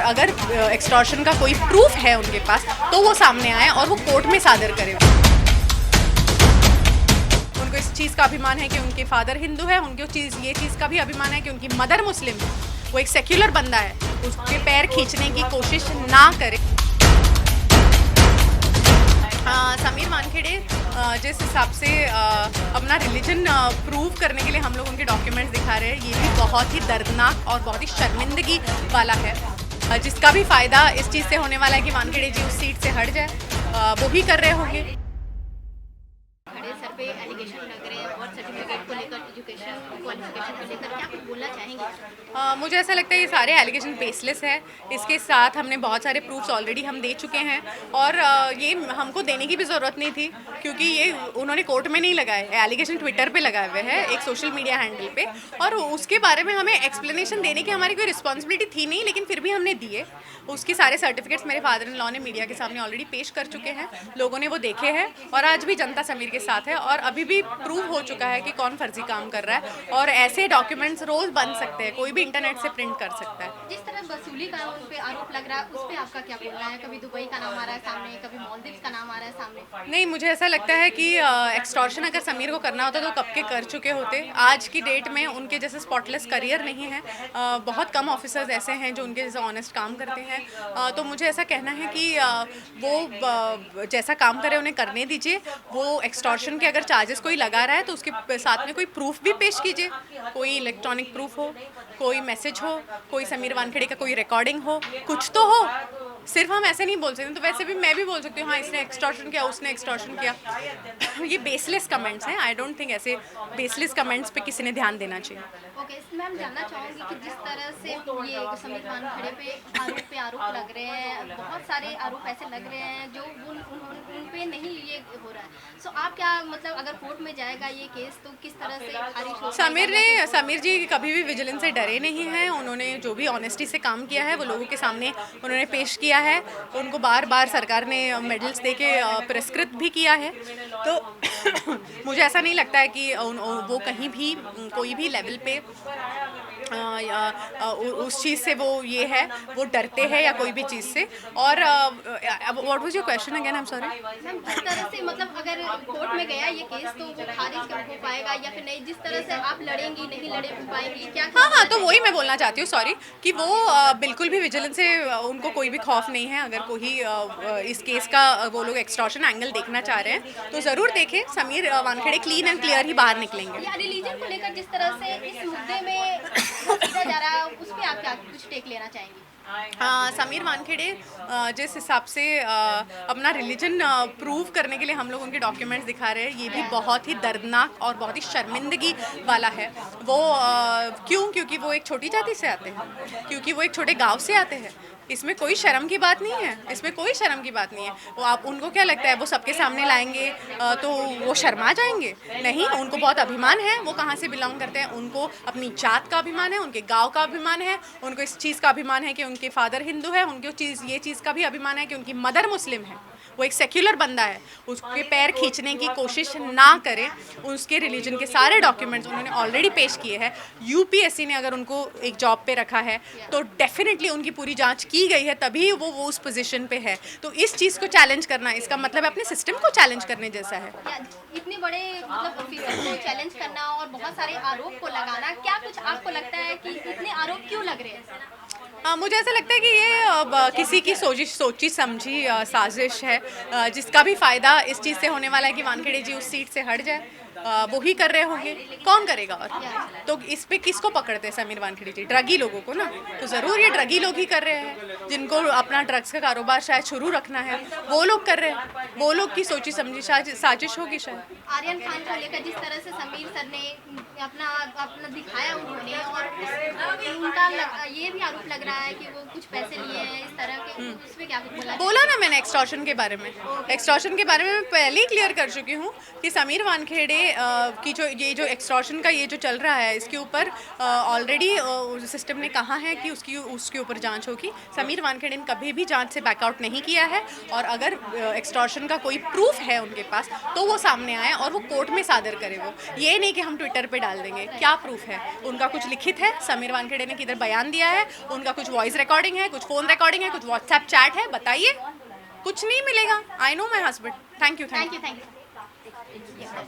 अगर एक्सटॉर्शन का कोई प्रूफ है उनके पास तो वो सामने आए और वो कोर्ट में सादर करें। उनको इस चीज़ का अभिमान है कि उनके फादर हिंदू है, उनको ये चीज़ का भी अभिमान है कि उनकी मदर मुस्लिम है। वो एक सेक्युलर बंदा है, उसके पैर खींचने की कोशिश ना करे। समीर वानखेड़े जिस हिसाब से अपना रिलीजन प्रूव करने के लिए हम लोग उनके डॉक्यूमेंट्स दिखा रहे हैं, ये भी बहुत ही दर्दनाक और बहुत ही शर्मिंदगी वाला है। जिसका भी फ़ायदा इस चीज़ से होने वाला है कि वानखेड़े जी उस सीट से हट जाए, वो ही कर रहे होंगे। खड़े सर पे एलिगेशन लग रहे हैं और सर्टिफिकेट को लेकर, एजुकेशन क्वालिफिकेशन को लेकर क्या कुछ बोलना चाहेंगे? मुझे ऐसा लगता है ये सारे एलिगेशन बेसलेस है। इसके साथ हमने बहुत सारे प्रूफ्स ऑलरेडी हम दे चुके हैं और ये हमको देने की भी ज़रूरत नहीं थी, क्योंकि ये उन्होंने कोर्ट में नहीं लगाए, एलिगेशन ट्विटर पे लगाए हुए हैं, एक सोशल मीडिया हैंडल पे, और उसके बारे में हमें एक्सप्लेनेशन देने की हमारी कोई रिस्पॉन्सिबिलिटी थी नहीं, लेकिन फिर भी हमने दिए। उसके सारे सर्टिफिकेट्स मेरे फादर इन लॉ ने मीडिया के सामने ऑलरेडी पेश कर चुके हैं, लोगों ने वो देखे हैं और आज भी जनता समीर के साथ है और अभी भी प्रूव हो चुका है कि कौन फर्जी काम कर रहा है। और ऐसे डॉक्यूमेंट्स रोज़ बन सकते हैं, कोई भी इंटरनेट से प्रिंट कर सकता है। जिस तरह वसूली का उन पे आरोप लग रहा है, उस पे आपका क्या बोलना है? कभी दुबई का नाम आ रहा है सामने, कभी मालदीव्स का नाम आ रहा है सामने। नहीं, मुझे ऐसा लगता है कि एक्सटॉर्शन अगर समीर को करना होता तो कब के कर चुके होते। आज की डेट में उनके जैसे स्पॉटलेस करियर नहीं है। बहुत कम ऑफिसर्स ऐसे हैं जो उनके जैसे ऑनेस्ट काम करते हैं। तो मुझे ऐसा कहना है कि वो जैसा काम करे उन्हें करने दीजिए। वो एक्सटॉर्शन के अगर चार्जेस कोई लगा रहा है तो उसके साथ में कोई प्रूफ भी पेश कीजिए, कोई इलेक्ट्रॉनिक प्रूफ हो, कोई मैसेज हो, कोई समीर वानखेड़े का कोई रिकॉर्डिंग हो, कुछ तो हो। सिर्फ हम ऐसे नहीं बोल सकते। तो वैसे भी मैं भी बोल सकती हूँ हाँ इसने एक्सटॉर्शन किया, उसने एक्सटॉर्शन किया। ये बेसलेस कमेंट्स हैं। आई डोंट थिंक ऐसे बेसलेस कमेंट्स पे किसी ने ध्यान देना चाहिए। ओके, मैम जानना चाहूँगी कि जिस तरह से ये समीर वानखेड़े पे आरोप लग रहे हैं, बहुत सारे आरोप ऐसे लग रहे हैं जो उन पे नहीं ये हो रहा है। सो आप क्या मतलब अगर कोर्ट में जाएगा ये केस तो किस तरह से खारिज हो? समीर जी कभी भी विजिलेंस से डरे नहीं हैं। उन्होंने जो भी ऑनेस्टी से काम किया है वो लोगों के सामने उन्होंने पेश किया है। उनको बार बार सरकार ने मेडल्स देके पुरस्कृत भी किया है। तो मुझे ऐसा नहीं लगता है कि वो कहीं भी कोई भी लेवल पे उस चीज़ से वो ये है, वो डरते हैं या कोई भी चीज़ से। और what was your question again? I am sorry ma'am, जिस तरह से मतलब अगर कोर्ट में गया ये केस तो वो खारिज हो पाएगा या फिर नहीं? जिस तरह से आप लड़ेंगी, नहीं लड़े पाएंगी क्या? हाँ, तो वही मैं बोलना चाहती हूँ, सॉरी, कि वो बिल्कुल भी विजिलेंस से उनको कोई भी खौफ नहीं है। अगर कोई इस केस का वो लोग एक्सटॉर्शन एंगल देखना चाह रहे हैं तो ज़रूर देखें। Sameer Wankhede clean and clear ही बाहर निकलेंगे। या रिलीजन को लेकर जिस तरह से इस मुद्दे में सोचा जा रहा है, उस पर आप क्या कुछ टेक लेना चाहेंगी? समीर वानखेड़े जिस हिसाब से अपना रिलीजन प्रूव करने के लिए हम लोग उनके डॉक्यूमेंट्स दिखा रहे हैं, ये भी बहुत ही दर्दनाक और बहुत ही शर्मिंदगी वाला है। वो क्योंकि वो एक छोटी जाति से आते हैं, क्योंकि वो एक छोटे गांव से आते हैं। इसमें कोई शर्म की बात नहीं है, इसमें कोई शर्म की बात नहीं है। वो आप उनको क्या लगता है वो सबके सामने लाएंगे तो वो शर्मा जाएंगे? नहीं, उनको बहुत अभिमान है वो कहाँ से बिलोंग करते हैं। उनको अपनी जात का अभिमान है, उनके गांव का अभिमान है, उनको इस चीज़ का अभिमान है कि उनके फादर हिंदू है, उनको ये चीज़ का भी अभिमान है कि उनकी मदर मुस्लिम है। वो एक सेक्युलर बंदा है, उसके पैर खींचने की कोशिश ना करें। उसके रिलीजन के सारे डॉक्यूमेंट्स उन्होंने ऑलरेडी पेश किए हैं। यूपीएससी ने अगर उनको एक जॉब पे रखा है तो डेफिनेटली उनकी पूरी जांच की गई है, तभी वो उस पोजीशन पे है। तो इस चीज़ को चैलेंज करना, इसका मतलब अपने सिस्टम को चैलेंज करने जैसा है। इतने बड़े मतलब ऑफिसर को चैलेंज करना और बहुत सारे आरोप को लगाना, क्या कुछ आपको लगता है कि इतने आरोप क्यों लग रहे हैं? मुझे ऐसा लगता है कि ये किसी की सोची समझी साजिश है, जिसका भी फ़ायदा इस चीज़ से होने वाला है कि वानखेड़े जी उस सीट से हट जाए, वो ही कर रहे होंगे। कौन करेगा? और तो इस पे किसको पकड़ते हैं? समीर वानखेड़े जी ड्रगी लोगों को ना। तो ज़रूर ये ड्रगी लोग ही कर रहे हैं, जिनको अपना ड्रग्स का कारोबार शायद शुरू रखना है, वो लोग कर रहे हैं। वो लोग की सोची समझी साजिश होगी शायद। आर्यन खान को लेकर जिस तरह से समीर सर ने अपना दिखाया उन्होंने, और उनका ये भी आरोप लग रहा है कि वो कुछ पैसे लिए हैं इस तरह के, उस पे क्या कुछ बोला ना मैंने एक्सटॉर्शन के बारे में। एक्सटॉर्शन के बारे में मैं पहले ही क्लियर कर चुकी हूँ कि समीर वानखेड़े की जो एक्सटॉर्शन का ये जो चल रहा है, इसके ऊपर ऑलरेडी सिस्टम ने कहा है कि उसके ऊपर जांच होगी। समीर वानखेड़े ने कभी भी जांच से बैकआउट नहीं किया है, और अगर एक्सटॉर्शन का कोई प्रूफ है उनके पास तो वो सामने आए और वो कोर्ट में सादर करे। वो ये नहीं कि हम ट्विटर पे डाल देंगे। क्या प्रूफ है? उनका कुछ लिखित है? समीर वानखेड़े ने किधर बयान दिया है, उनका कुछ वॉइस रिकॉर्डिंग है, कुछ फ़ोन रिकॉर्डिंग है, कुछ व्हाट्सएप चैट है, बताइए। कुछ नहीं मिलेगा। I know my husband. Thank you. Thank you